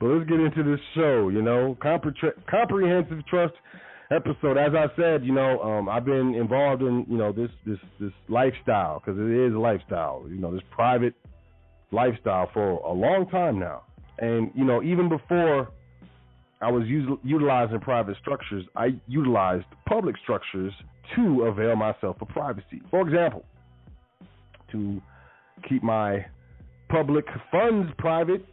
But let's get into this show, comprehensive trust episode. As I said, I've been involved in, this lifestyle, because it is a lifestyle, this private lifestyle for a long time now. And, even before I was utilizing private structures, I utilized public structures to avail myself of privacy. For example, to keep my public funds private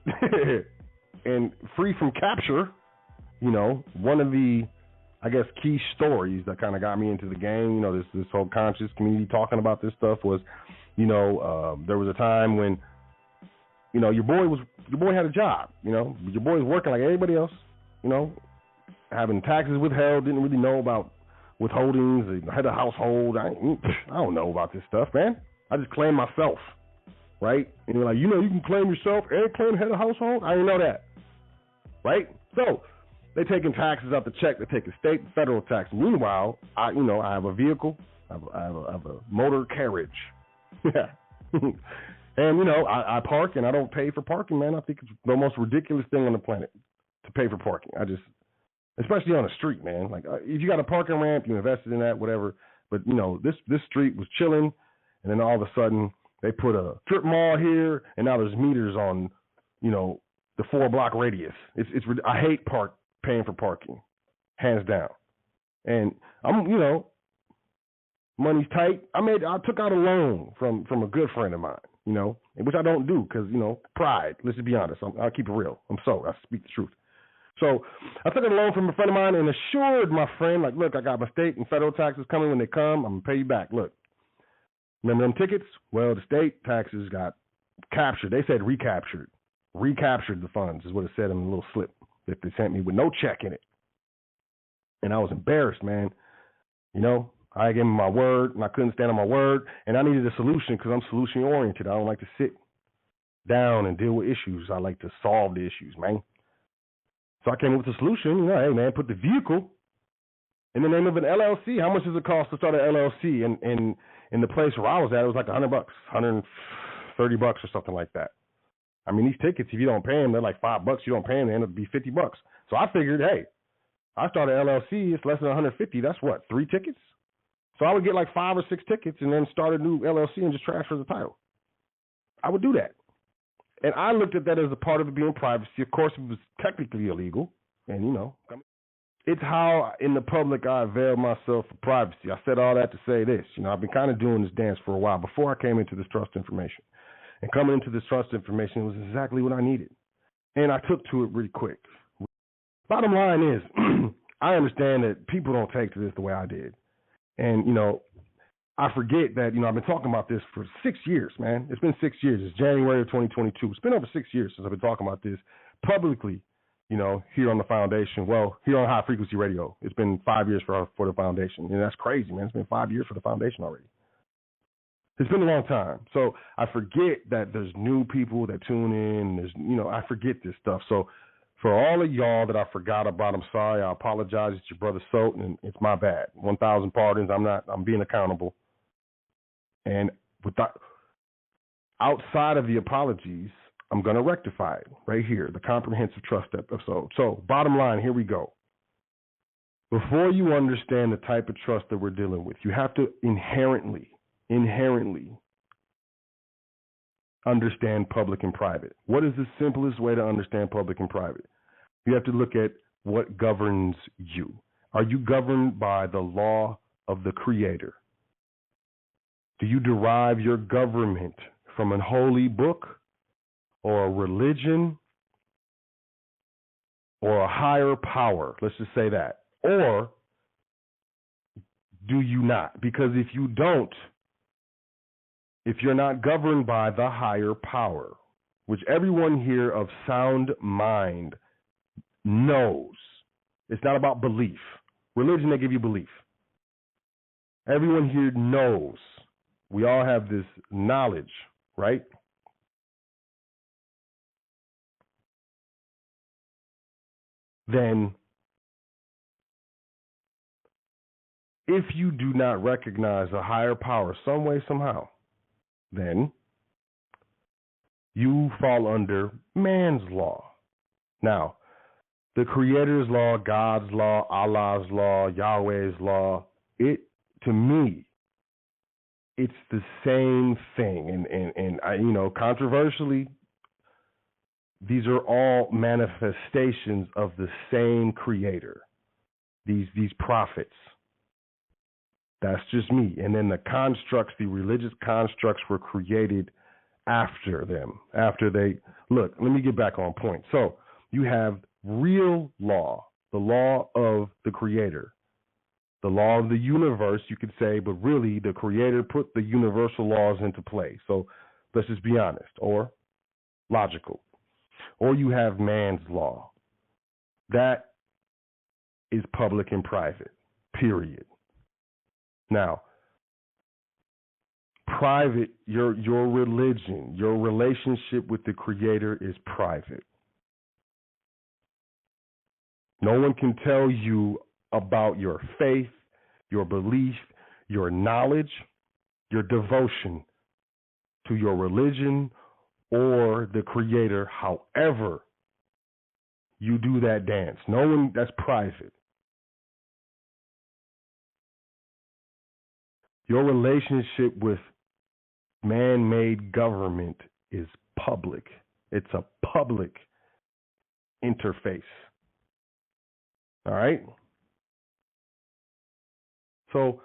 and free from capture, one of the, I guess, key stories that kind of got me into the game, this whole conscious community talking about this stuff was, there was a time when, your boy had a job, your boy was working like everybody else, having taxes withheld, didn't really know about withholdings, had a household. I don't know about this stuff, man. I just claim myself, right? And you're like, you can claim yourself and claim head of household? I didn't know that, right? So they taking taxes out the check. They taking state and federal tax. Meanwhile, I have a vehicle. I have a motor carriage. And, I park and I don't pay for parking, man. I think it's the most ridiculous thing on the planet to pay for parking. Especially on the street, man. Like, if you got a parking ramp, you invested in that, whatever. But, this street was chilling, and then all of a sudden they put a strip mall here, and now there's meters on, the 4-block radius. I hate paying for parking, hands down. And I'm, money's tight. I took out a loan from a good friend of mine, which I don't do because, pride. Let's just be honest. I'll keep it real. I speak the truth. So I took a loan from a friend of mine and assured my friend, like, look, I got my state and federal taxes coming. When they come, I'm going to pay you back. Look, remember them tickets? Well, the state taxes got captured. They said recaptured. Recaptured the funds is what it said in the little slip that they sent me with no check in it. And I was embarrassed, man. I gave him my word, and I couldn't stand on my word, and I needed a solution because I'm solution-oriented. I don't like to sit down and deal with issues. I like to solve the issues, man. So I came up with a solution. Hey, man, put the vehicle in the name of an LLC. How much does it cost to start an LLC? And in the place where I was at, it was like $100, $130 or something like that. I mean, these tickets, if you don't pay them, they're like $5. You don't pay them, they end up being $50. So I figured, hey, I started an LLC. It's less than $150. That's what, 3 tickets? So I would get like 5 or 6 tickets and then start a new LLC and just transfer the title. I would do that. And I looked at that as a part of it being privacy. Of course, it was technically illegal. And, it's how in the public I avail myself of privacy. I said all that to say this. I've been kind of doing this dance for a while before I came into this trust information. And coming into this trust information was exactly what I needed. And I took to it really quick. Bottom line is, I understand that people don't take to this the way I did. And, I forget that, I've been talking about this for 6 years, man. It's been 6 years. It's January of 2022. It's been over 6 years since I've been talking about this publicly, here on the foundation. Well, here on High Frequency Radio. It's been 5 years for the foundation. And that's crazy, man. It's been 5 years for the foundation already. It's been a long time. So I forget that there's new people that tune in. There's, I forget this stuff. So for all of y'all that I forgot about, I'm sorry. I apologize. It's your brother Sot, and it's my bad. 1,000 pardons. I'm being accountable. And outside of the apologies, I'm going to rectify it right here, the comprehensive trust episode. So bottom line, here we go. Before you understand the type of trust that we're dealing with, you have to inherently understand public and private. What is the simplest way to understand public and private? You have to look at what governs you. Are you governed by the law of the Creator? Do you derive your government from a holy book or a religion or a higher power? Let's just say that. Or do you not? Because if you don't, if you're not governed by the higher power, which everyone here of sound mind knows, it's not about belief. Religion, they give you belief. Everyone here knows. We all have this knowledge, right? Then, if you do not recognize a higher power some way, somehow, then you fall under man's law. Now, the Creator's law, God's law, Allah's law, Yahweh's law, to me, it's the same thing. And I, controversially, these are all manifestations of the same Creator. These prophets. That's just me. And then the constructs, the religious constructs, were created after them. After they look. Let me get back on point. So you have real law, the law of the Creator. The law of the universe, you could say, but really the Creator put the universal laws into play. So let's just be honest, or logical. Or you have man's law. That is public and private, period. Now, private, your religion, your relationship with the Creator is private. No one can tell you about your faith, your belief, your knowledge, your devotion to your religion or the Creator, however you do that dance. No one, that's private. Your relationship with man-made government is public. It's a public interface. All right? So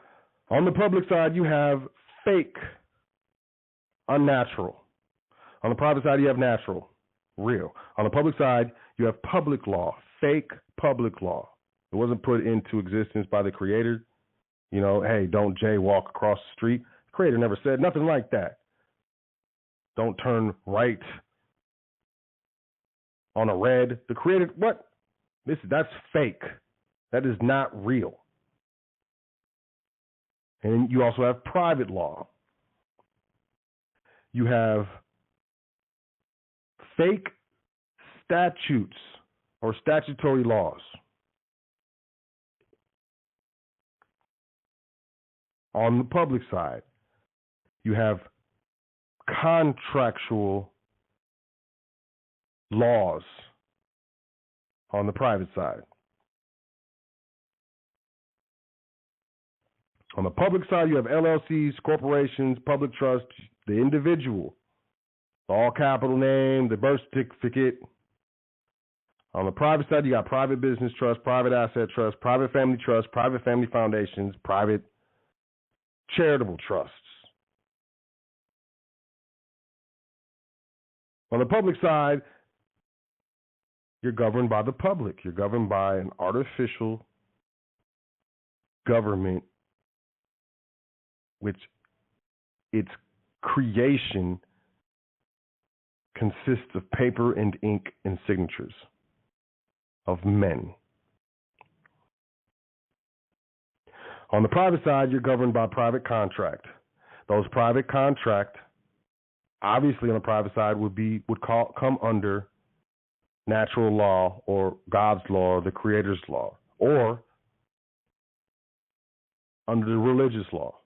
on the public side, you have fake, unnatural. On the private side, you have natural, real. On the public side, you have public law, fake public law. It wasn't put into existence by the Creator. Hey, don't jaywalk across the street. The Creator never said nothing like that. Don't turn right on a red. The Creator, what? That's fake. That is not real. And you also have private law. You have fake statutes or statutory laws. On the public side, you have contractual laws on the private side. On the public side, you have LLCs, corporations, public trust, the individual, all capital name, the birth certificate. On the private side, you got private business trust, private asset trust, private family trust, private family foundations, private charitable trusts. On the public side, you're governed by the public. You're governed by an artificial government, which its creation consists of paper and ink and signatures of men. On the private side, you're governed by private contract. Those private contract, obviously on the private side, would come under natural law or God's law or the Creator's law, or under the religious law.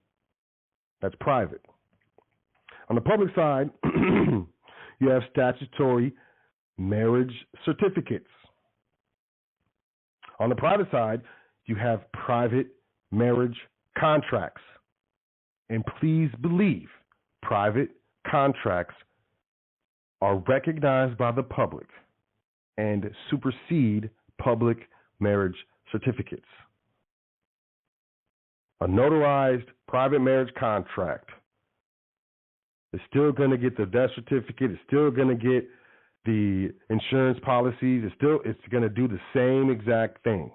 That's private. On the public side, you have statutory marriage certificates. On the private side, you have private marriage contracts. And please believe, private contracts are recognized by the public and supersede public marriage certificates. A notarized private marriage contract is still going to get the death certificate. It's still going to get the insurance policies. It's going to do the same exact thing.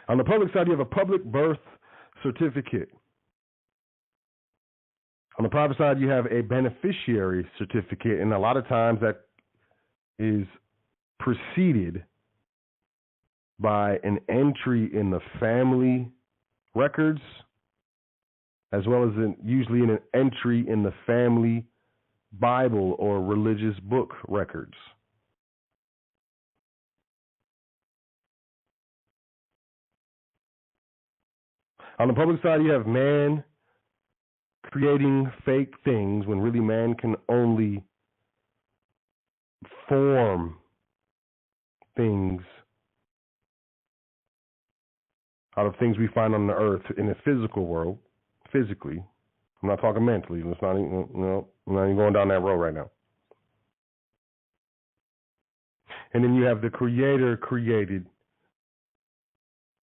On the public side, you have a public birth certificate. On the private side, you have a beneficiary certificate, and a lot of times that is preceded by an entry in the family records, as well as usually an entry in the family Bible or religious book records. On the public side, you have man creating fake things when really man can only form things out of things we find on the earth in the physical world, physically. I'm not talking mentally. Let's not even, I'm not even going down that road right now. And then you have the creator created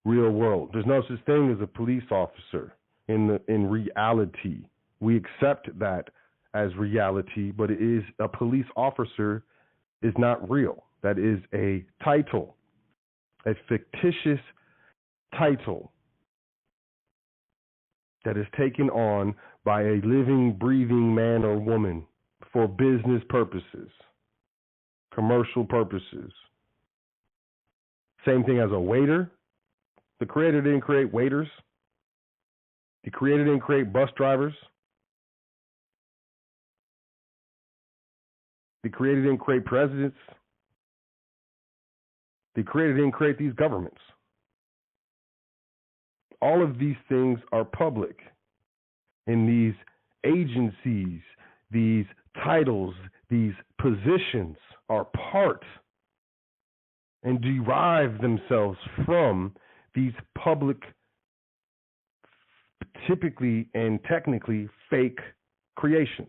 real world. There's no such thing as a police officer in reality. We accept that as reality, but it is a police officer is not real. That is a title, a fictitious title that is taken on by a living, breathing man or woman for business purposes, commercial purposes. Same thing as a waiter. The creator didn't create waiters. The creator didn't create bus drivers. The creator didn't create presidents. The creator didn't create these governments. All of these things are public. And these agencies, these titles, these positions are part and derive themselves from these public, typically and technically fake creations.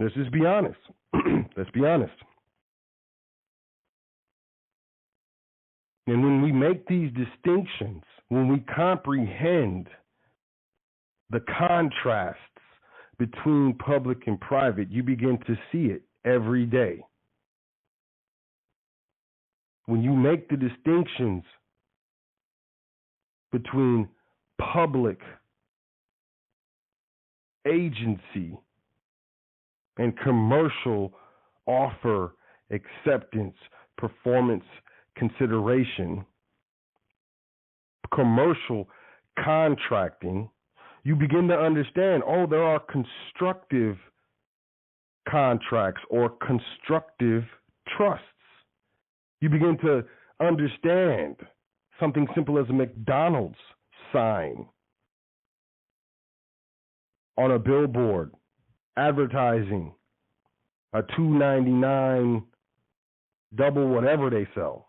Let's just be honest. Let's be honest. And when we make these distinctions, when we comprehend the contrasts between public and private, you begin to see it every day. When you make the distinctions between public agency and commercial offer, acceptance, performance, consideration, commercial contracting, you begin to understand, there are constructive contracts or constructive trusts. You begin to understand something simple as a McDonald's sign on a billboard advertising a $2.99 double whatever they sell.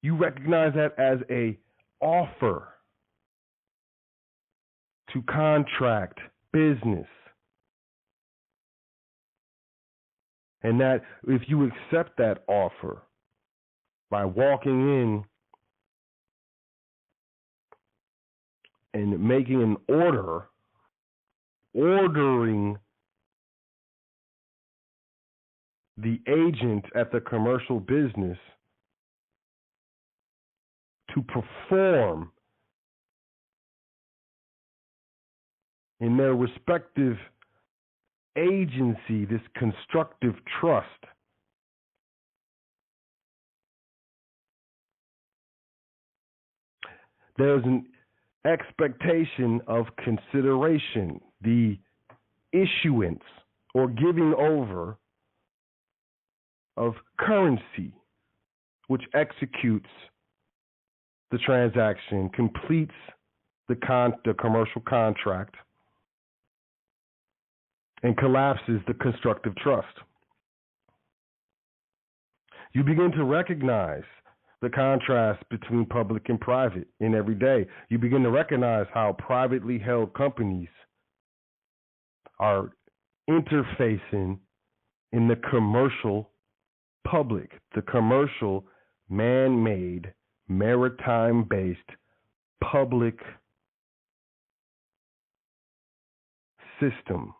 You recognize that as a offer to contract business. And that if you accept that offer by walking in and making an order, ordering the agent at the commercial business to perform in their respective agency this constructive trust, there's an expectation of consideration, the issuance or giving over of currency, which executes the transaction, completes the commercial contract, and collapses the constructive trust. You begin to recognize the contrast between public and private in every day. You begin to recognize how privately held companies are interfacing in the commercial public, the commercial, man-made, maritime-based public system.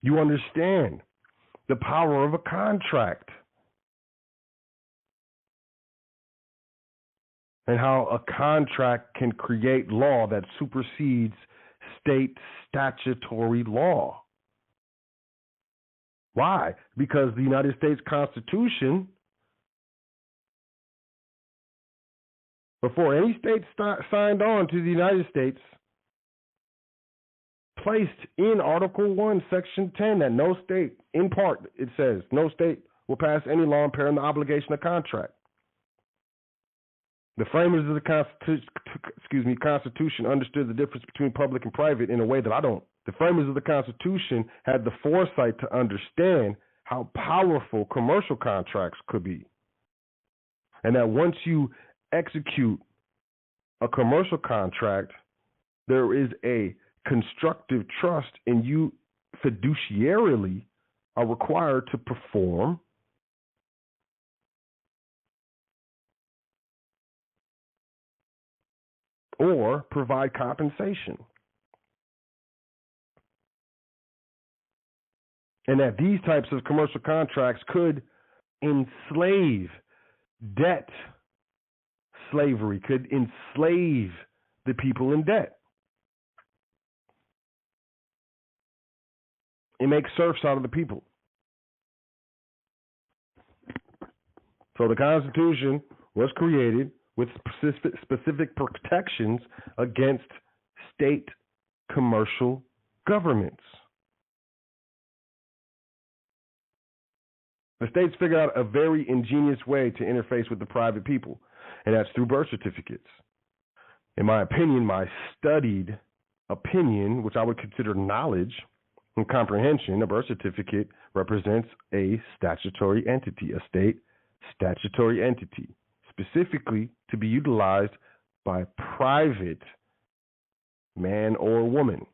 You understand the power of a contract and how a contract can create law that supersedes state statutory law. Why? Because the United States Constitution, before any state signed on to the United States, placed in Article 1, Section 10, that no state, in part, it says, no state will pass any law impairing the obligation of contract. The framers of the Constitution understood the difference between public and private in a way that I don't. The framers of the Constitution had the foresight to understand how powerful commercial contracts could be. And that once you execute a commercial contract, there is a constructive trust, and you fiduciarily are required to perform or provide compensation. And that these types of commercial contracts could enslave debt. Slavery could enslave the people in debt. It makes serfs out of the people. So the Constitution was created with specific protections against state commercial governments. The states figured out a very ingenious way to interface with the private people, and that's through birth certificates. In my opinion, my studied opinion, which I would consider knowledge and comprehension, a birth certificate represents a statutory entity, a state statutory entity, specifically to be utilized by private man or woman,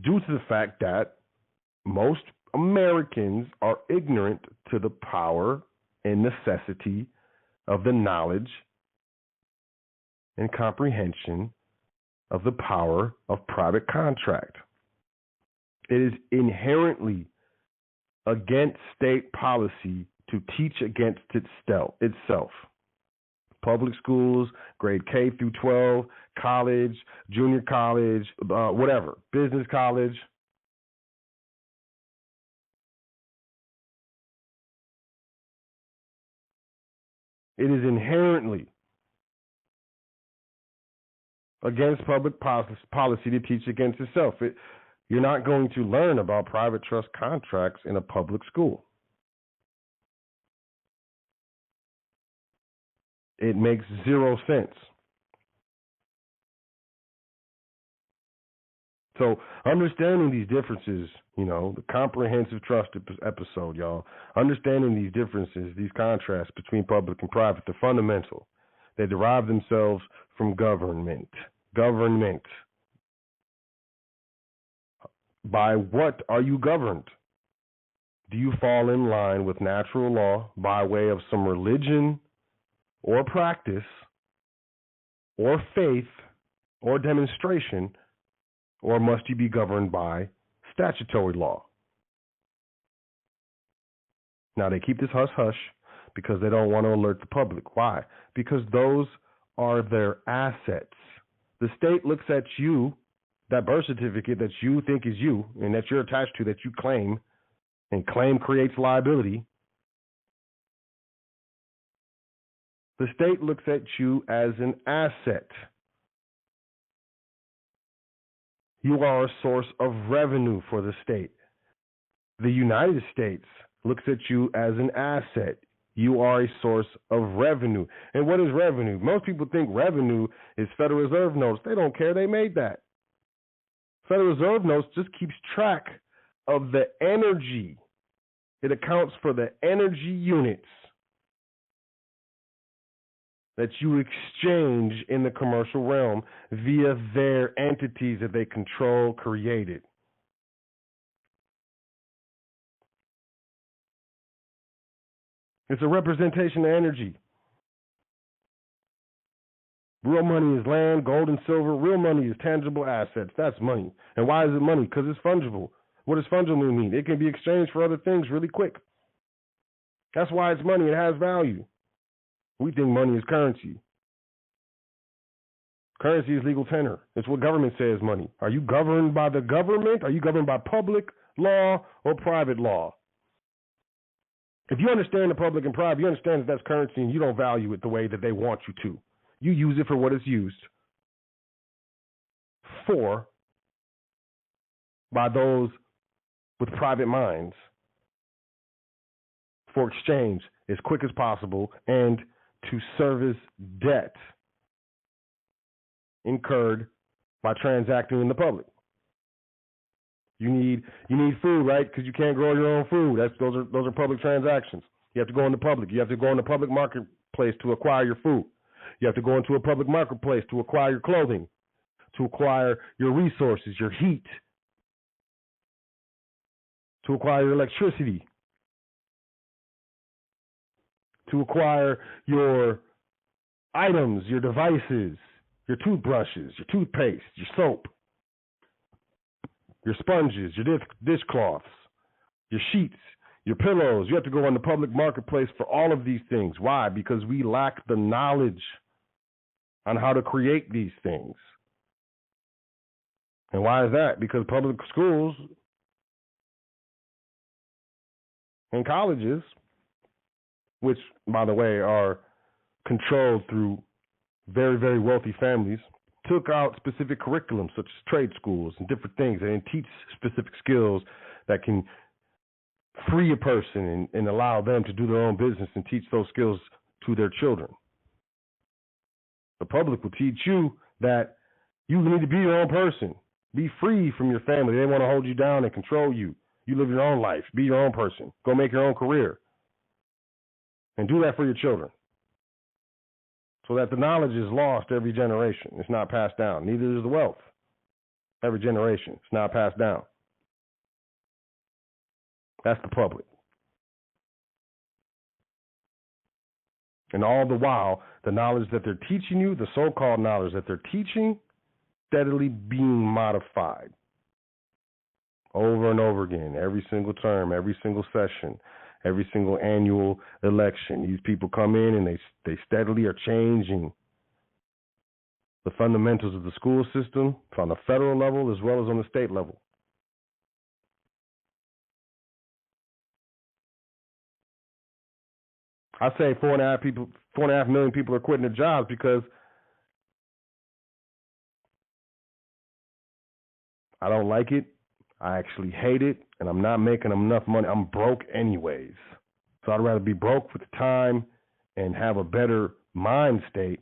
due to the fact that most Americans are ignorant to the power and necessity of the knowledge and comprehension of the power of private contract. It is inherently against state policy to teach against itself. Public schools, grade K through 12, college, junior college, whatever, business college. It is inherently against public policy to teach against itself. You're not going to learn about private trust contracts in a public school. It makes zero sense. So understanding these differences, the comprehensive trust episode, y'all, understanding these differences, these contrasts between public and private, they're fundamental. They derive themselves from government. Government. By what are you governed? Do you fall in line with natural law by way of some religion or practice or faith or demonstration, or must you be governed by statutory law? Now, they keep this hush-hush because they don't want to alert the public. Why? Because those are their assets. The state looks at you, that birth certificate that you think is you and that you're attached to, that you claim, and claim creates liability. The state looks at you as an asset. You are a source of revenue for the state. The United States looks at you as an asset. You are a source of revenue. And what is revenue? Most people think revenue is Federal Reserve notes. They don't care. They made that. Federal Reserve notes just keeps track of the energy. It accounts for the energy units that you exchange in the commercial realm via their entities that they control, created. It's a representation of energy. Real money is land, gold, and silver. Real money is tangible assets. That's money. And why is it money? Because it's fungible. What does fungible mean? It can be exchanged for other things really quick. That's why it's money. It has value. We think money is currency. Currency is legal tender. It's what government says money. Are you governed by the government? Are you governed by public law or private law? If you understand the public and private, you understand that that's currency and you don't value it the way that they want you to. You use it for what it's used. for by those with private minds for exchange as quick as possible and to service debt incurred by transacting in the public. You need food, right? Because you can't grow your own food. Those are public transactions. You have to go in the public. You have to go in the public marketplace to acquire your food. You have to go into a public marketplace to acquire your clothing, to acquire your resources, your heat, to acquire your electricity, to acquire your items, your devices, your toothbrushes, your toothpaste, your soap, your sponges, your dishcloths, your sheets, your pillows. You have to go in the public marketplace for all of these things. Why? Because we lack the knowledge on how to create these things. And why is that? Because public schools and colleges, which, by the way, are controlled through very, very wealthy families, took out specific curriculums such as trade schools and different things and teach specific skills that can free a person and allow them to do their own business and teach those skills to their children. The public will teach you that you need to be your own person. Be free from your family. They want to hold you down and control you. You live your own life. Be your own person. Go make your own career. And do that for your children. So that the knowledge is lost every generation. It's not passed down. Neither is the wealth. Every generation. It's not passed down. That's the public. And all the while, the knowledge that they're teaching you, the so-called knowledge that they're teaching, steadily being modified over and over again, every single term, every single session, every single annual election. These people come in and they steadily are changing the fundamentals of the school system on the federal level as well as on the state level. I say 4.5 million people are quitting their jobs because I don't like it. I actually hate it, and I'm not making enough money. I'm broke anyways. So I'd rather be broke with time and have a better mind state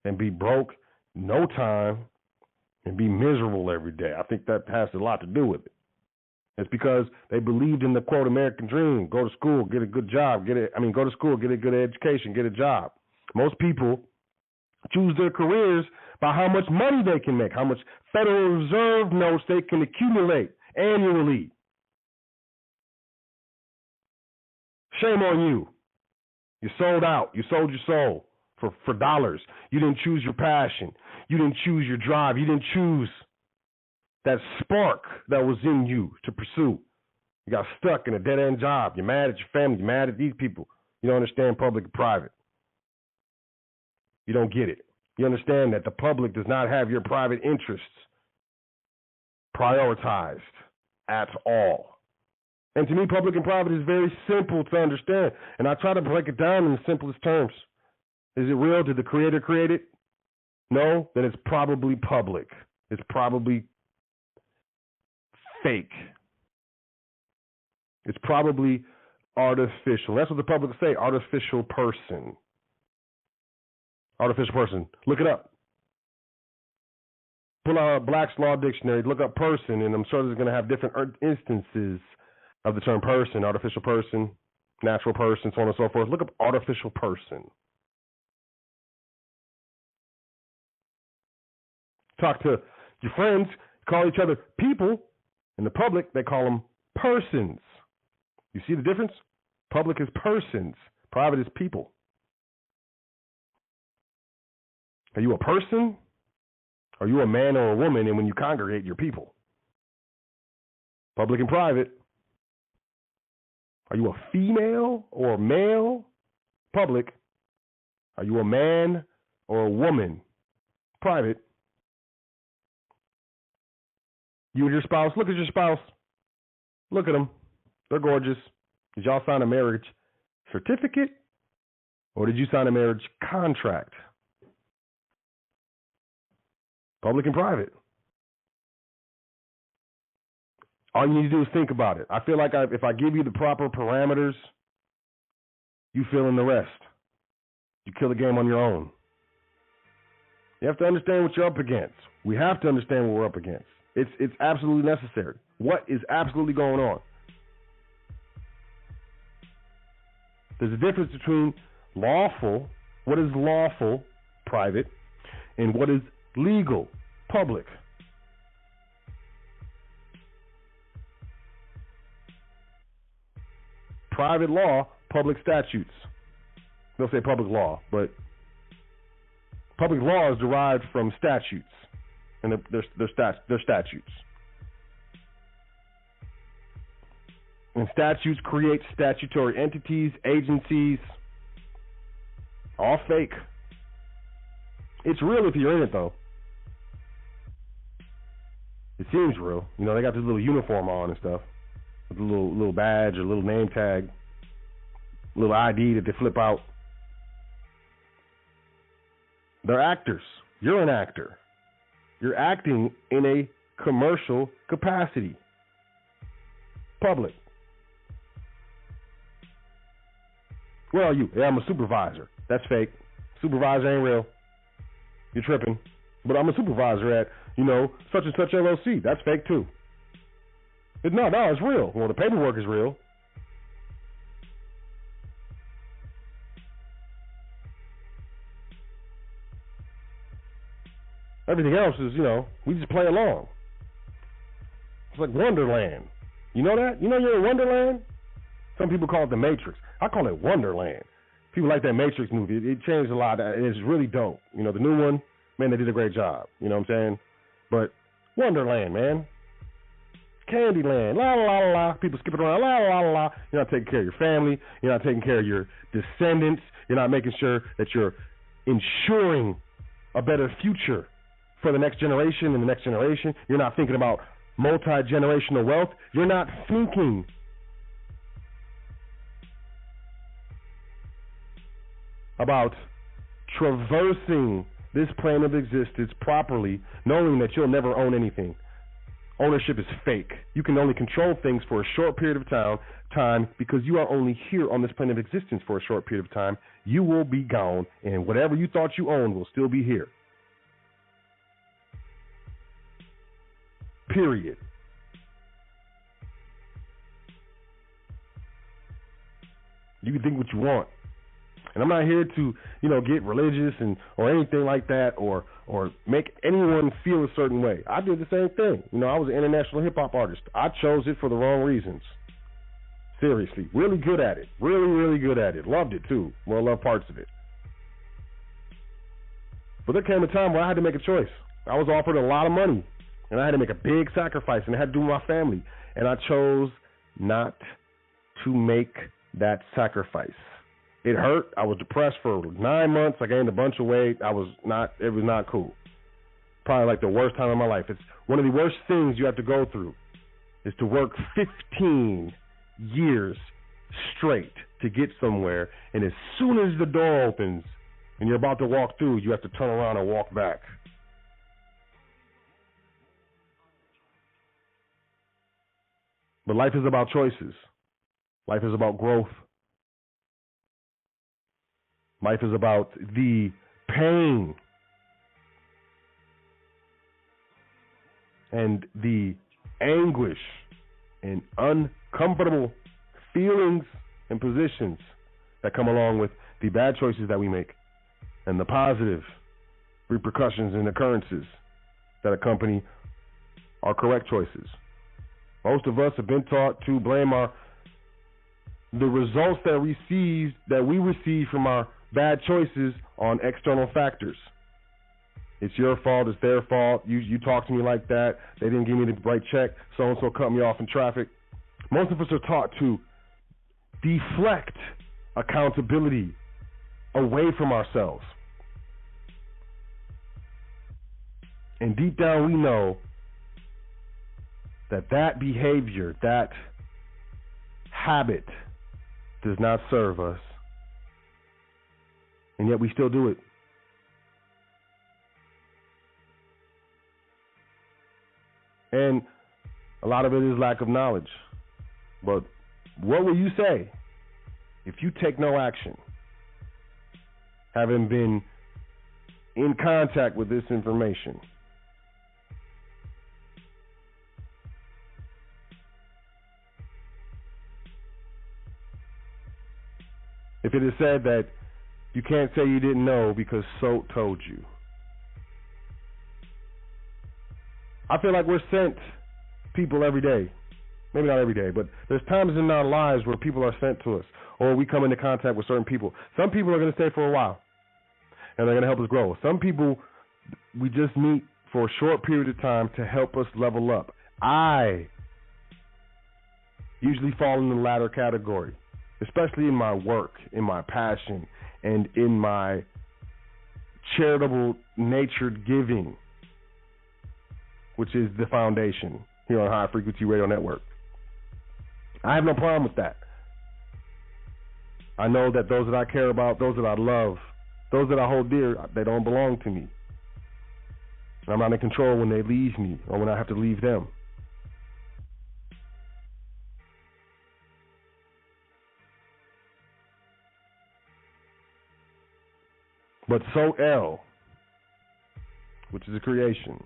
than be broke no time and be miserable every day. I think that has a lot to do with it. It's because they believed in the, quote, American dream. Go to school, get a good job. Go to school, get a good education, get a job. Most people choose their careers by how much money they can make, how much Federal Reserve notes they can accumulate annually. Shame on you. You sold out. You sold your soul for dollars. You didn't choose your passion. You didn't choose your drive. You didn't choose that spark that was in you to pursue. You got stuck in a dead-end job. You're mad at your family. You're mad at these people. You don't understand public and private. You don't get it. You understand that the public does not have your private interests prioritized at all. And to me, public and private is very simple to understand. And I try to break it down in the simplest terms. Is it real? Did the creator create it? No? Then it's probably public. It's probably fake. It's probably artificial. That's what the public say, artificial person. Artificial person. Look it up. Pull out a Black's Law Dictionary, look up person, and I'm sure there's going to have different instances of the term person, artificial person, natural person, so on and so forth. Look up artificial person. Talk to your friends, call each other people. In the public, they call them persons. You see the difference? Public is persons. Private is people. Are you a person? Are you a man or a woman? And when you congregate, you're people. Public and private. Are you a female or a male? Public. Are you a man or a woman? Private. You and your spouse, look at your spouse. Look at them. They're gorgeous. Did y'all sign a marriage certificate or did you sign a marriage contract? Public and private. All you need to do is think about it. I feel like if I give you the proper parameters, you fill in the rest. You kill the game on your own. You have to understand what you're up against. We have to understand what we're up against. It's absolutely necessary. What is absolutely going on? There's a difference between lawful, what is lawful, private, and what is legal, public. Private law, public statutes. They'll say public law, but public law is derived from statutes, and they're statutes. And statutes create statutory entities, agencies, all fake. It's real if you're in it, though. It seems real. You know, they got this little uniform on and stuff, with a little badge or little name tag, little ID that they flip out. They're actors. You're an actor. You're acting in a commercial capacity. Public. Where are you? Yeah, I'm a supervisor. That's fake. Supervisor ain't real. You're tripping. But I'm a supervisor at, such and such LLC. That's fake too. No, it's real. Well, the paperwork is real. Everything else is, we just play along. It's like Wonderland. You know that? You know you're in Wonderland? Some people call it the Matrix. I call it Wonderland. People like that Matrix movie. It changed a lot. It's really dope. The new one, man, they did a great job. You know what I'm saying? But Wonderland, man. Candyland. La, la, la, la. People skipping around. La, la, la, la. You're not taking care of your family. You're not taking care of your descendants. You're not making sure that you're ensuring a better future for the next generation and the next generation. You're not thinking about multi-generational wealth. You're not thinking about traversing this plane of existence properly, knowing that you'll never own anything. Ownership is fake. You can only control things for a short period of time because you are only here on this plane of existence for a short period of time. You will be gone, and whatever you thought you owned will still be here. Period. You can think what you want. And I'm not here to, get religious or anything like that or make anyone feel a certain way. I did the same thing. I was an international hip-hop artist. I chose it for the wrong reasons. Seriously. Really good at it. Really, really good at it. Loved it, too. Well, I love parts of it. But there came a time where I had to make a choice. I was offered a lot of money, and I had to make a big sacrifice, and I had to do with my family. And I chose not to make that sacrifice. It hurt. I was depressed for 9 months. I gained a bunch of weight. It was not cool. Probably like the worst time of my life. It's one of the worst things you have to go through is to work 15 years straight to get somewhere. And as soon as the door opens and you're about to walk through, you have to turn around and walk back. But life is about choices. Life is about growth. Life is about the pain and the anguish and uncomfortable feelings and positions that come along with the bad choices that we make and the positive repercussions and occurrences that accompany our correct choices. Most of us have been taught to blame the results that we receive from our bad choices on external factors. It's your fault, it's their fault, you talk to me like that, they didn't give me the right check, so-and-so cut me off in traffic. Most of us are taught to deflect accountability away from ourselves. And deep down we know that behavior, that habit does not serve us. And yet we still do it. And A lot of it is lack of knowledge. But what will you say if you take no action, having been in contact with this information? If it is said that you can't say you didn't know because Sot told you. I feel like we're sent people every day. Maybe not every day, but there's times in our lives where people are sent to us, or we come into contact with certain people. Some people are going to stay for a while, and they're going to help us grow. Some people we just meet for a short period of time to help us level up. I usually fall in the latter category, especially in my work, in my passion, and in my charitable natured giving, which is the foundation here on High Frequency Radio Network. I have no problem with that. I know that those that I care about, those that I love, those that I hold dear, they don't belong to me. I'm not in control when they leave me or when I have to leave them. But Sot El, which is a creation,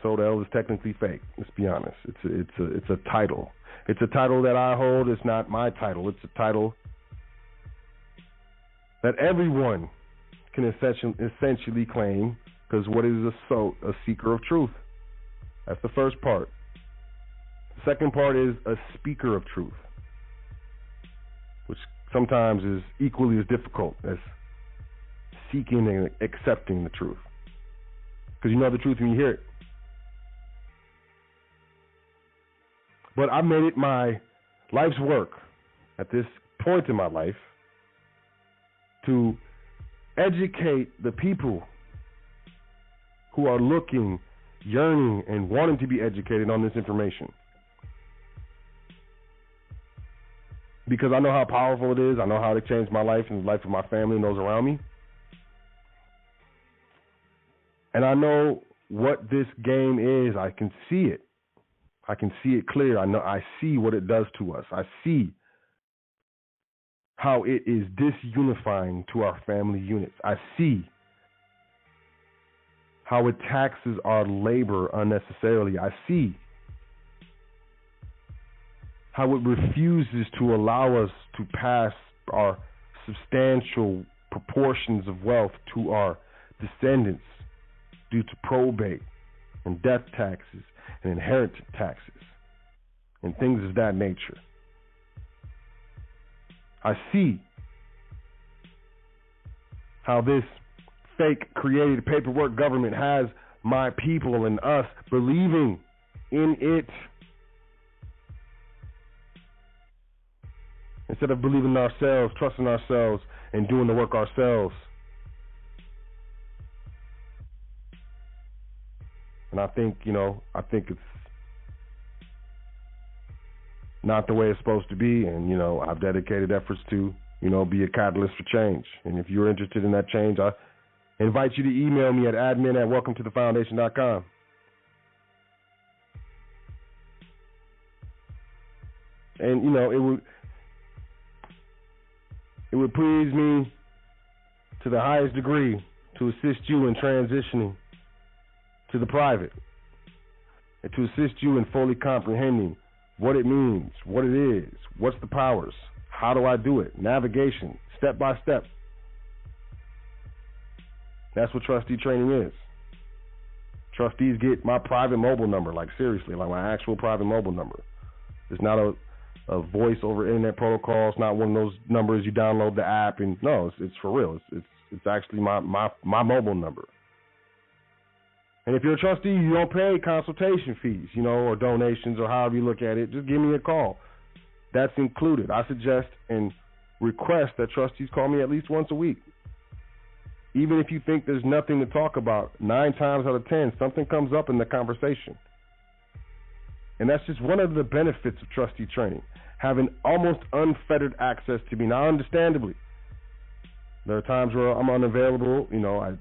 Sot El is technically fake. Let's be honest. It's a title. It's a title that I hold. It's not my title. It's a title that everyone can essentially claim, because what is a Sot? A seeker of truth. That's the first part. The second part is a speaker of truth, which sometimes is equally as difficult as seeking and accepting the truth, because you know the truth when you hear it. But I made it my life's work at this point in my life to educate the people who are looking, yearning, and wanting to be educated on this information. Because I know how powerful it is. I know how it changed my life and the life of my family and those around me. And I know what this game is. I can see it. I can see it clear. I see what it does to us. I see how it is disunifying to our family units. I see how it taxes our labor unnecessarily. I see how it refuses to allow us to pass our substantial proportions of wealth to our descendants due to probate and death taxes and inheritance taxes and things of that nature. I see how this fake created paperwork government has my people and us believing in it instead of believing in ourselves, trusting ourselves, and doing the work ourselves. And I think it's not the way it's supposed to be. And, I've dedicated efforts to, be a catalyst for change. And if you're interested in that change, I invite you to email me at admin@welcometothefoundation.com. And, it would please me to the highest degree to assist you in transitioning to the private, and to assist you in fully comprehending what it means, what it is, what's the powers, how do I do it, navigation, step by step. That's what trustee training is. Trustees get my private mobile number, like seriously, like my actual private mobile number. It's not a voice over internet protocol. It's not one of those numbers you download the app and no, it's for real. It's actually my mobile number. And if you're a trustee, you don't pay consultation fees, or donations or however you look at it. Just give me a call. That's included. I suggest and request that trustees call me at least once a week. Even if you think there's nothing to talk about, 9 times out of 10, something comes up in the conversation. And that's just one of the benefits of trustee training, having almost unfettered access to me. Now, understandably, there are times where I'm unavailable.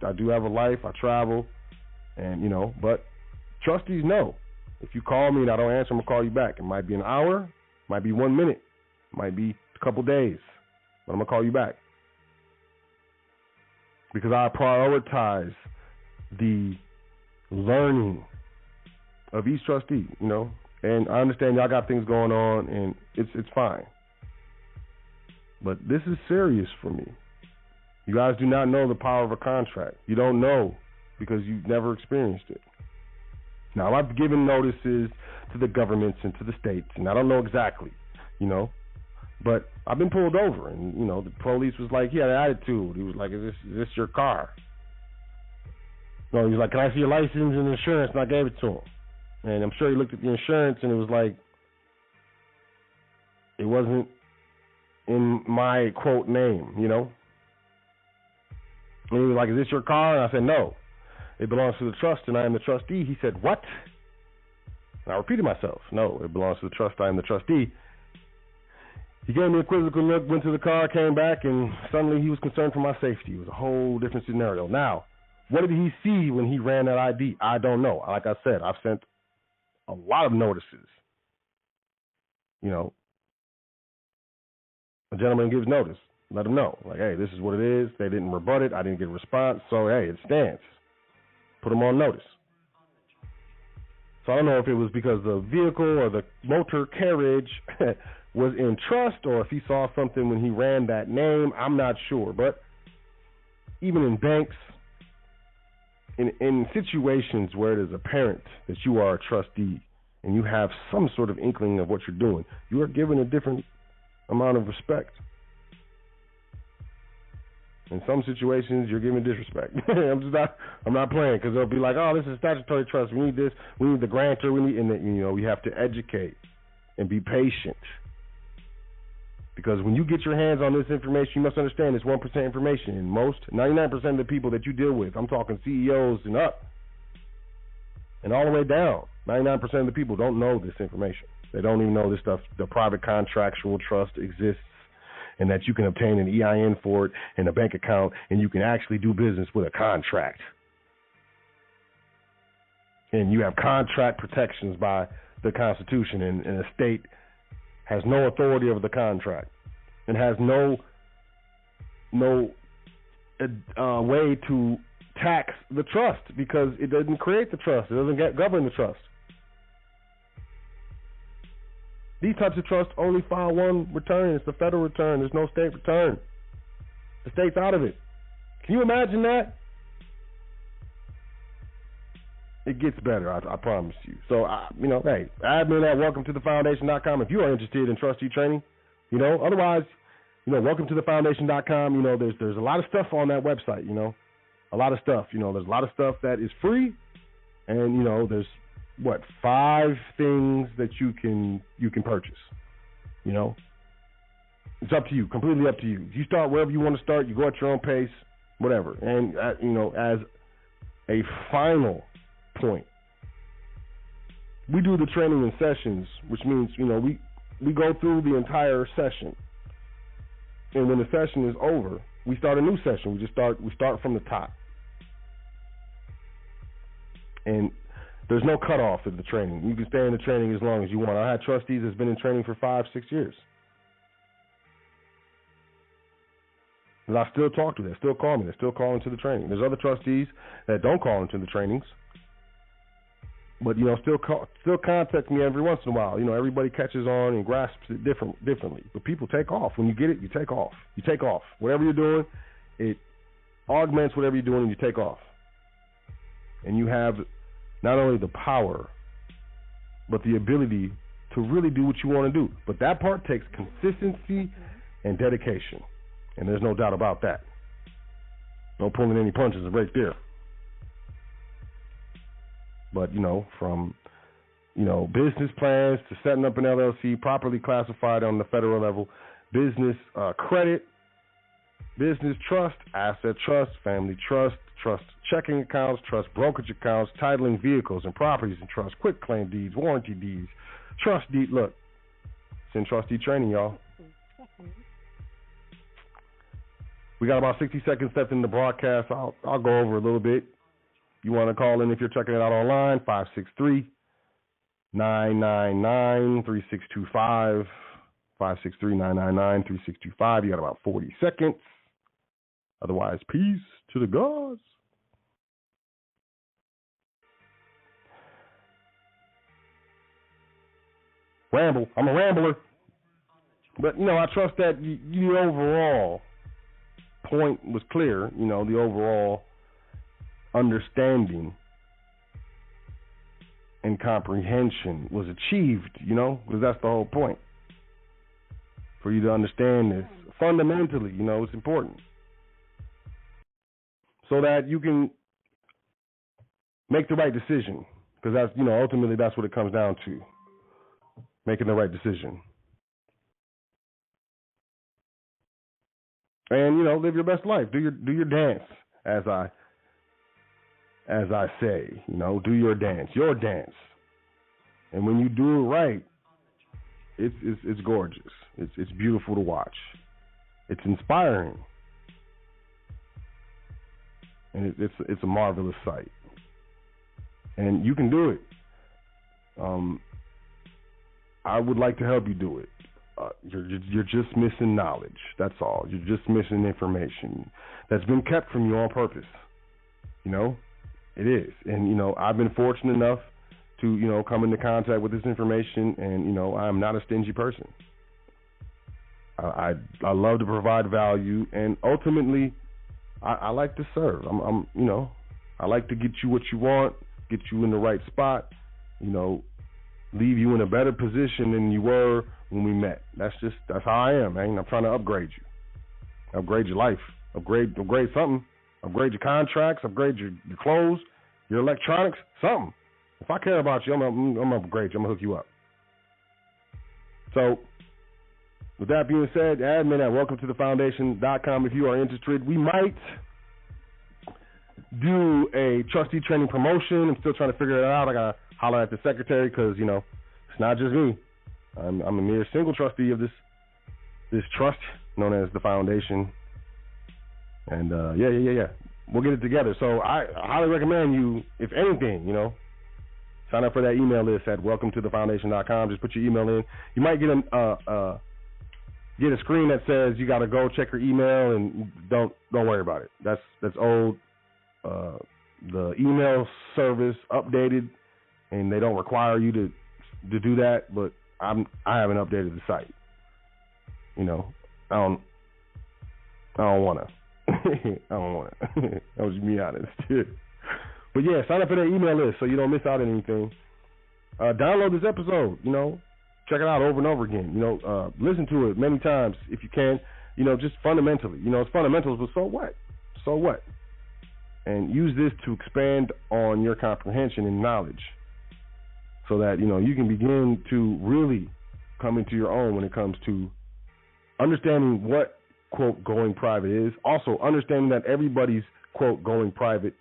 I do have a life. I travel. And, but trustees know If you call me and I don't answer, I'm going to call you back. It might be an hour, might be 1 minute, might be a couple days, but I'm going to call you back. Because I prioritize the learning of each trustee, you know. And I understand y'all got things going on, and it's fine. But this is serious for me. You guys do not know the power of a contract. You don't know because you've never experienced it. Now, I've given notices to the governments and to the states, and I don't know exactly, you know. But I've been pulled over, and, you know, the police was like, he had an attitude. He was like, is this your car? No, he was like, can I see your license and insurance? And I gave it to him. And I'm sure he looked at the insurance, and it was like, it wasn't in my, quote, name, you know. And he was like, is this your car? And I said, no. It belongs to the trust, and I am the trustee. He said, what? And I repeated myself. No, it belongs to the trust. I am the trustee. He gave me a quizzical look, went to the car, came back, and suddenly he was concerned for my safety. It was a whole different scenario. Now, what did he see when he ran that ID? I don't know. Like I said, I've sent a lot of notices. You know, a gentleman gives notice. Let him know. Like, hey, this is what it is. They didn't rebut it. I didn't get a response. So, hey, it stands. Put him on notice. So I don't know if it was because the vehicle or the motor carriage was in trust or if he saw something when he ran that name. I'm not sure. But even in banks, in situations where it is apparent that you are a trustee and you have some sort of inkling of what you're doing, you are given a different amount of respect. In some situations, you're giving disrespect. I'm not playing because they'll be like, oh, this is statutory trust. We need this. We need the grantor. We need, and you know, we have to educate and be patient. Because when you get your hands on this information, you must understand it's 1% information. And most, 99% of the people that you deal with, I'm talking CEOs and up, and all the way down, 99% of the people don't know this information. They don't even know this stuff. The private contractual trust exists, and that you can obtain an EIN for it and a bank account, and you can actually do business with a contract. And you have contract protections by the Constitution, and a state has no authority over the contract and has no way to tax the trust because it doesn't create the trust. It doesn't govern the trust. These types of trusts only file one return. It's the federal return. There's no state return. The state's out of it. Can you imagine that? It gets better, I promise you. So, you know, hey, admin at welcometothefoundation.com if you are interested in trustee training. You know, otherwise, you know, welcometothefoundation.com. You know, there's a lot of stuff on that website. You know, a lot of stuff. You know, there's a lot of stuff that is free, and you know, there's 5 things that you can purchase. You know, it's up to you, completely up to you. You start wherever you want to start. You go at your own pace, whatever. And you know, as a final point, we do the training in sessions, which means, you know, we go through the entire session, and when the session is over, we start a new session. We start from the top, and there's no cutoff of the training. You can stay in the training as long as you want. I had trustees that's been in training for 5-6 years. And I still talk to them. They still call me. They still call into the training. There's other trustees that don't call into the trainings, but, you know, still contact me every once in a while. You know, everybody catches on and grasps it differently. But people take off. When you get it, you take off. You take off. Whatever you're doing, it augments whatever you're doing, and you take off. And you have not only the power, but the ability to really do what you want to do. But that part takes consistency and dedication. And there's no doubt about that. No pulling any punches right there. But, you know, from, you know, business plans to setting up an LLC properly classified on the federal level, business credit, business trust, asset trust, family trust, trust checking accounts, trust brokerage accounts, titling vehicles and properties and trust, quick claim deeds, warranty deeds, trust deed. Look, it's in trustee training, y'all. We got about 60 seconds left in the broadcast. I'll go over a little bit. You want to call in if you're checking it out online, 563 999-3625, 563-999-3625. You got about 40 seconds. Otherwise, peace to the gods. Ramble. I'm a rambler. But, I trust that the overall point was clear. The overall understanding and comprehension was achieved, because that's the whole point. For you to understand this fundamentally, it's important. So that you can make the right decision. Because that's, ultimately that's what it comes down to. Making the right decision. And, live your best life. Do your dance, as I say. Do your dance. And when you do it right, it's gorgeous. It's beautiful to watch. It's inspiring. And it's a marvelous sight. And you can do it. I would like to help you do it. You're just missing knowledge. That's all. You're just missing information that's been kept from you on purpose. It is. And, I've been fortunate enough to, come into contact with this information, and, I'm not a stingy person. I love to provide value, and ultimately, I like to serve. I like to get you what you want, get you in the right spot, leave you in a better position than you were when we met. That's how I am, man. I'm trying to upgrade you. Upgrade your life. Upgrade something. Upgrade your contracts. Upgrade your clothes, your electronics, something. If I care about you, I'm gonna upgrade you. I'm gonna hook you up. So, with that being said, admin at welcometothefoundation.com. If you are interested, we might do a trustee training promotion. I'm still trying to figure it out. I gotta holler at the secretary because it's not just me. I'm a mere single trustee of this trust known as the foundation. And yeah. We'll get it together. So I highly recommend you, if anything, sign up for that email list at welcometothefoundation.com. Just put your email in. You might get a screen that says you got to go check your email, and don't worry about it. That's old. The email service updated, and they don't require you to do that. But I haven't updated the site. I don't want to. I don't want to. I was just being honest. But yeah, sign up for that email list so you don't miss out on anything. Download this episode. Check it out over and over again. Listen to it many times if you can. Just fundamentally. It's fundamentals, but so what? So what? And use this to expand on your comprehension and knowledge, so that you can begin to really come into your own when it comes to understanding what, quote, going private is. Also understanding that everybody's, quote, going private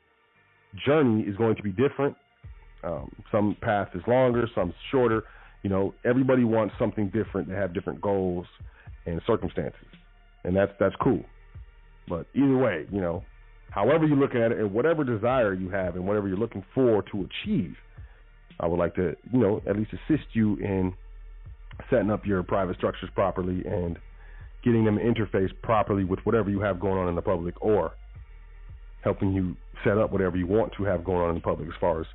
journey is going to be different. Some path is longer, some shorter. Everybody wants something different. They have different goals and circumstances, and that's cool. But either way, however you look at it, and whatever desire you have and whatever you're looking for to achieve, I would like to, at least assist you in setting up your private structures properly and getting them interfaced properly with whatever you have going on in the public, or helping you set up whatever you want to have going on in the public as far as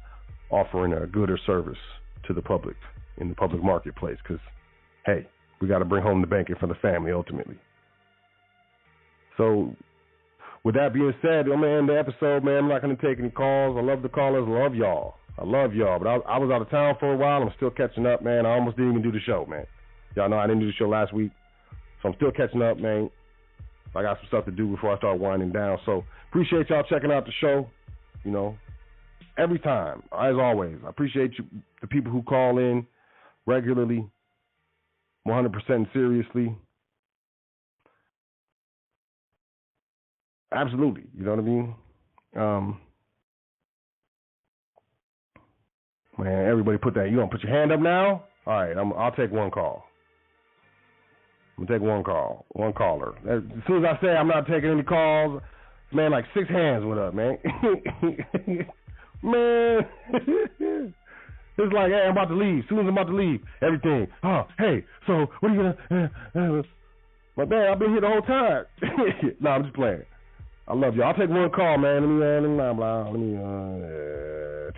offering a good or service to the public in the public marketplace. Because, hey, we got to bring home the bacon for the family ultimately. So, with that being said, I'm going to end the episode, man. I'm not going to take any calls. I love the callers. I love y'all. But I was out of town for a while. I'm still catching up, man. I almost didn't even do the show, man. Y'all know I didn't do the show last week. So I'm still catching up, man. I got some stuff to do before I start winding down. So appreciate y'all checking out the show, every time, as always. I appreciate you, the people who call in regularly, 100% seriously. Absolutely. You know what I mean? Man, everybody put that. You gonna put your hand up now? All right, I'll take one call. I'm gonna take one call, one caller. As soon as I say I'm not taking any calls, man, like 6 hands went up, man. Man, It's like, hey, I'm about to leave. As soon as I'm about to leave, everything. Oh, hey, so what are you gonna? My man, I've been here the whole time. No, I'm just playing. I love you. I'll take one call, man. Let me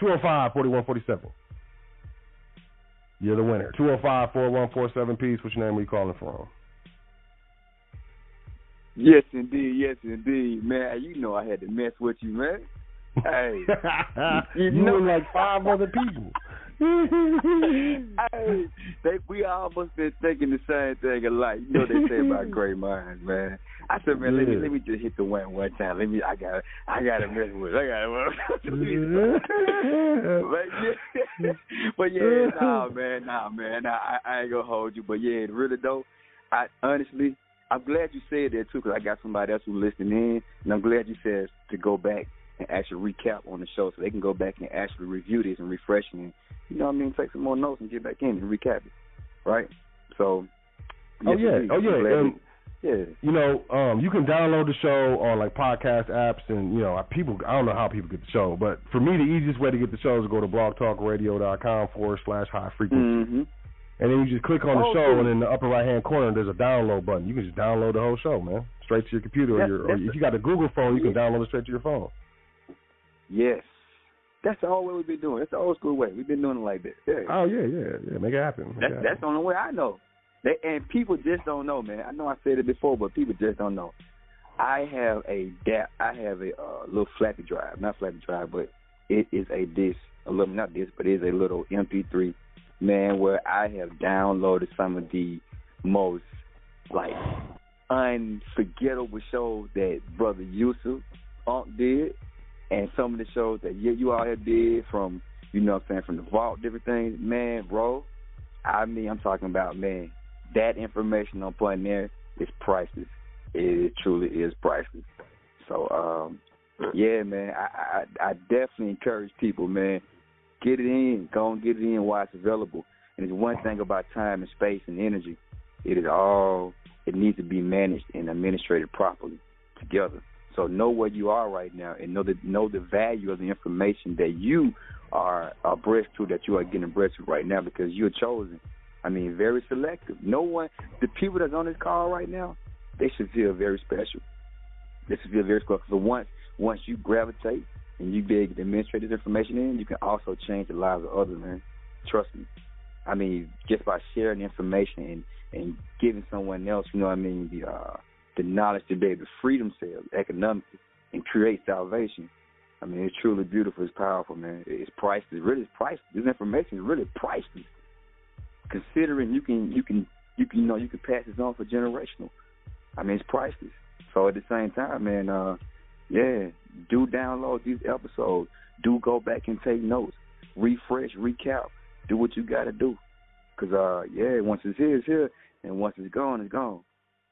205-4147. You're the winner. 205-4147. Peace. What's your name? Where you calling from? Yes, indeed. Man, you know I had to mess with you, man. Hey. you know, and like 5 other people. Hey, we almost been thinking the same thing alike. You know they say about great minds, man. I said, man, let me just hit the one time. I gotta mess with it. But yeah, nah, man. I ain't gonna hold you. But yeah, really though, I'm glad you said that too, because I got somebody else who's listening in, and I'm glad you said to go back and actually recap on the show so they can go back and actually review this and refresh it and, you know what I mean, take some more notes and get back in and recap it, right? So, and, you know, you can download the show on like podcast apps and, you know, people, I don't know how people get the show, but for me, the easiest way to get the show is to go to blogtalkradio.com/high frequency. Mm-hmm. And then you just click on the show, and in the upper right-hand corner, there's a download button. You can just download the whole show, man, straight to your computer. Or if you got a Google phone, you can download it straight to your phone. Yes. That's the whole way we've been doing. It's the old school way. We've been doing it like that. Yeah. Oh, yeah. Make it happen. That's the only way I know. And people just don't know, man. I know I said it before, but people just don't know. I have a little floppy drive. Not floppy drive, but it is a disc. Not disc, but it is a little MP3. Man, where I have downloaded some of the most, like, unforgettable shows that Brother Yusuf did, and some of the shows that you all have did from, you know what I'm saying, from the vault, different things. Man, bro, I'm talking about, man, that information I'm putting there is priceless. It truly is priceless. So, yeah, man, I definitely encourage people, man, get it in. Go and get it in while it's available. And it's one thing about time and space and energy. It needs to be managed and administrated properly together. So know where you are right now and know the value of the information that you are abreast to, that you are getting abreast to right now, because you're chosen. I mean, very selective. No one, the people that's on this call right now, they should feel very special. They should feel very special. So once you gravitate and you be able to administrate this information in, you can also change the lives of others, man. Trust me. I mean, just by sharing information and giving someone else, you know what I mean, the knowledge to be able to free themselves economically and create salvation. I mean, it's truly beautiful. It's powerful, man. It's priceless. It really is priceless. This information is really priceless. Considering you can pass this on for generational. I mean, it's priceless. So at the same time, man, do download these episodes. Do go back and take notes. Refresh, recap. Do what you got to do. Because, once it's here, it's here. And once it's gone, it's gone.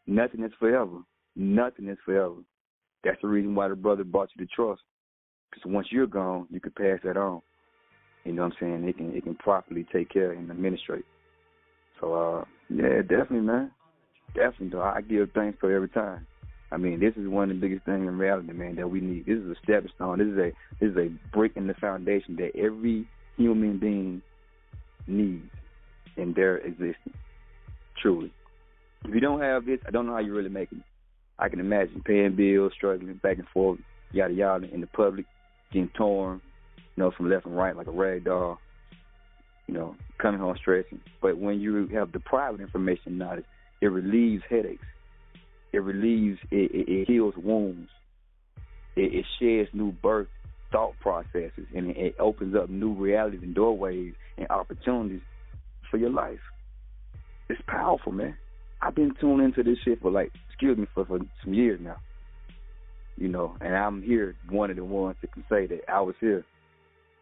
Nothing is forever. Nothing is forever. That's the reason why the brother brought you to trust. Because once you're gone, you can pass that on. You know what I'm saying? It can properly take care and administrate. So, definitely, man. Definitely, though. I give thanks for every time. I mean, this is one of the biggest things in reality, man, that we need. This is a stepping stone. This is a brick in the foundation that every human being needs in their existence. Truly. If you don't have this, I don't know how you're really making it. I can imagine paying bills, struggling back and forth, yada yada, in the public, getting torn, from left and right like a rag doll, coming home stressing. But when you have the private information knowledge, it relieves headaches. It heals wounds. It sheds new birth thought processes, and it opens up new realities and doorways and opportunities for your life. It's powerful, man. I've been tuned into this shit for some years now. And I'm here, one of the ones that can say that I was here.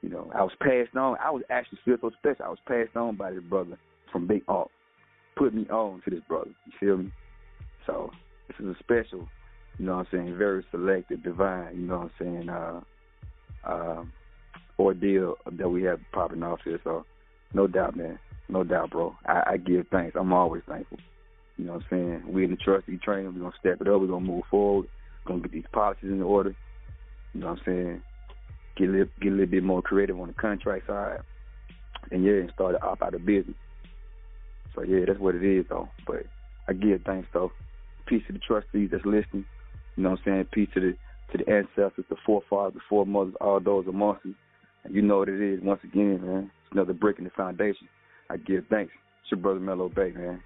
I was passed on. I was actually feel so special. I was passed on by this brother from Big Art. Put me on to this brother. You feel me? So this is a special, very selective, divine, ordeal that we have popping off here. So no doubt, man. No doubt, bro. I give thanks. I'm always thankful. You know what I'm saying? We're in the trustee training. We're going to step it up. We're going to move forward. We're going to get these policies in order. You know what I'm saying? Get a little bit more creative on the contract side. and yeah, and started off out of business. So yeah, that's what it is though. But I give thanks though. Peace to the trustees that's listening. You know what I'm saying? Peace to the ancestors, the forefathers, the foremothers, all those amongst us. And you know what it is. Once again, man, it's another brick in the foundation. I give thanks. It's your brother Mello Bay, man.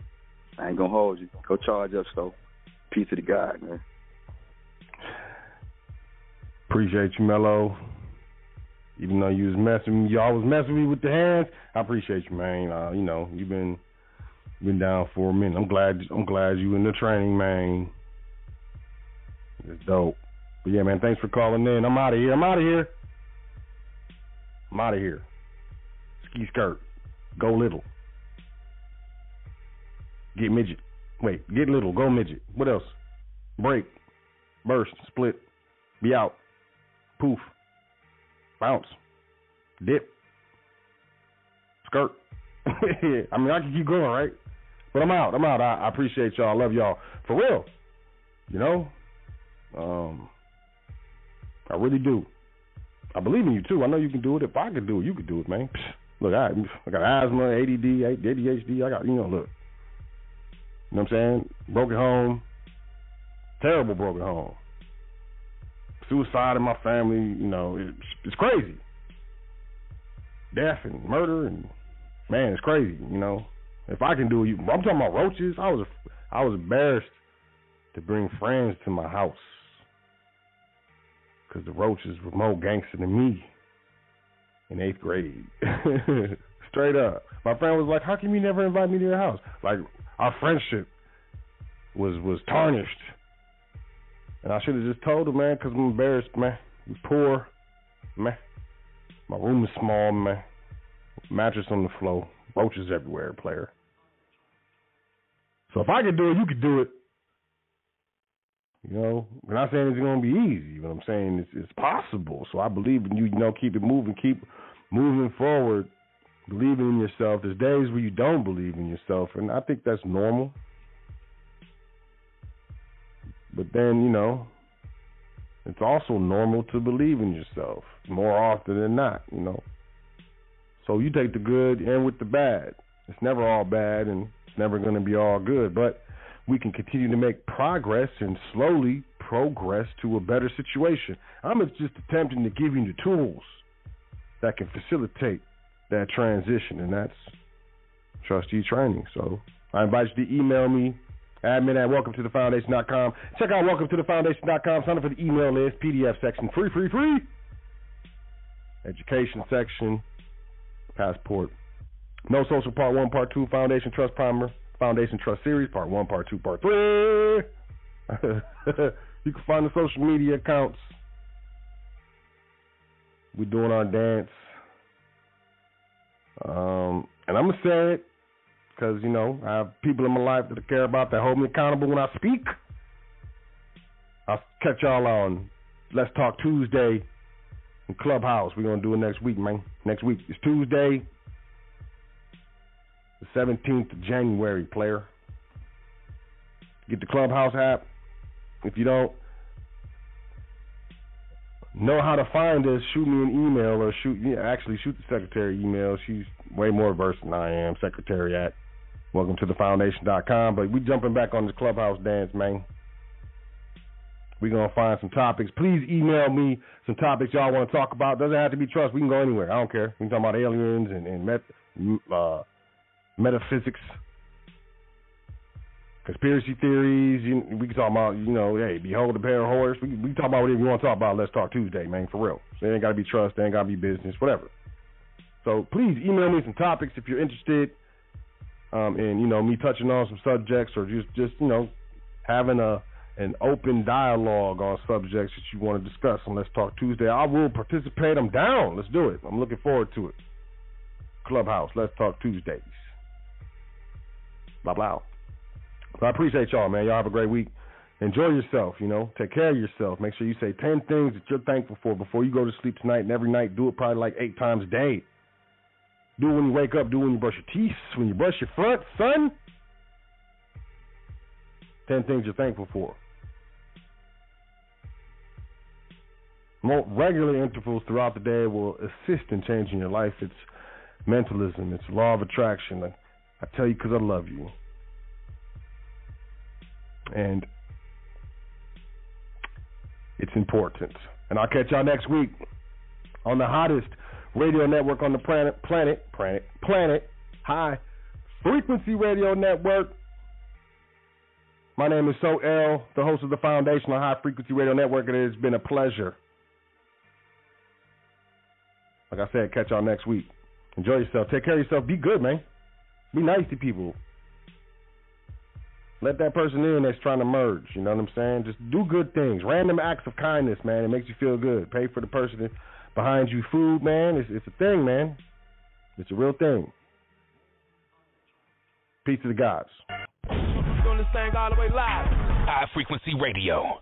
I ain't gonna hold you. Go charge up, so. Peace to the God, man. Appreciate you, Mello. Even though you always messing with me with the hands, I appreciate you, man. You know, you've been down for a minute. I'm glad you in the training, man. It's dope. But yeah, man, thanks for calling in. I'm out of here. Ski skirt. Go little. Get midget. Wait, get little. Go midget. What else? Break. Burst. Split. Be out. Poof. Bounce. Dip. Skirt. I mean, I can keep going, right? But I'm out. I appreciate y'all. I love y'all. For real. You know? I really do. I believe in you, too. I know you can do it. If I could do it, you could do it, man. Look, I got asthma, ADD, ADHD. I got, look. You know what I'm saying? Broken home. Terrible broken home. Suicide in my family, it's crazy. Death and murder and, man, it's crazy, If I can do it, I'm talking about roaches. I was embarrassed to bring friends to my house because the roaches were more gangster than me in 8th grade. Straight up. My friend was like, how come you never invite me to your house? Like, our friendship was tarnished. And I should have just told her, man, because I'm embarrassed, man. We poor, man. My room is small, man. Mattress on the floor. Roaches everywhere, player. So if I could do it, you could do it. We're not saying it's going to be easy, but I'm saying it's possible. So I believe in you, keep it moving, keep moving forward, believing in yourself. There's days where you don't believe in yourself, and I think that's normal. But then, it's also normal to believe in yourself more often than not, So you take the good and with the bad. It's never all bad and it's never going to be all good, but we can continue to make progress and slowly progress to a better situation. I'm just attempting to give you the tools that can facilitate that transition, and that's trustee training. So I invite you to email me, admin at welcometothefoundation.com. Check out welcometothefoundation.com. Sign up for the email list, PDF section, free. Education section, passport. No Social Part 1, Part 2, Foundation Trust Primer, Foundation Trust Series, Part 1, Part 2, Part 3. You can find the social media accounts. We're doing our dance. And I'm going to say it because, I have people in my life that I care about that hold me accountable when I speak. I'll catch y'all on Let's Talk Tuesday in Clubhouse. We're going to do it next week, man. Next week. It's Tuesday, the 17th of January, player. Get the Clubhouse app. If you don't know how to find us, shoot me an email or shoot the secretary email. She's way more versed than I am. Secretary at welcometothefoundation.com. But we jumping back on the Clubhouse dance, man. We're going to find some topics. Please email me some topics y'all want to talk about. Doesn't have to be trust. We can go anywhere. I don't care. We can talk about aliens and metaphysics, conspiracy theories. We can talk about, hey, behold the pale horse. We can talk about whatever you want to talk about. Let's Talk Tuesday, man, for real. So it ain't got to be trust. It ain't got to be business, whatever. So please email me some topics if you're interested in, me touching on some subjects or just having an open dialogue on subjects that you want to discuss on Let's Talk Tuesday. I will participate. I'm down. Let's do it. I'm looking forward to it. Clubhouse, Let's Talk Tuesdays. Blah, blah. So I appreciate y'all, man. Y'all have a great week. Enjoy yourself, Take care of yourself. Make sure you say 10 things that you're thankful for before you go to sleep tonight, and every night do it probably like 8 times a day. Do it when you wake up. Do it when you brush your teeth. When you brush your front, son. 10 things you're thankful for. More regular intervals throughout the day will assist in changing your life. It's mentalism. It's law of attraction. I tell you because I love you. And it's important. And I'll catch y'all next week on the hottest radio network on the planet, High Frequency Radio Network. My name is Sot L, the host of the Foundational High Frequency Radio Network. It has been a pleasure. Like I said, catch y'all next week. Enjoy yourself. Take care of yourself. Be good, man. Be nice to people. Let that person in that's trying to merge. You know what I'm saying? Just do good things. Random acts of kindness, man. It makes you feel good. Pay for the person behind you food, man. It's a thing, man. It's a real thing. Peace to the gods. Doing this thing all the way live. High Frequency Radio.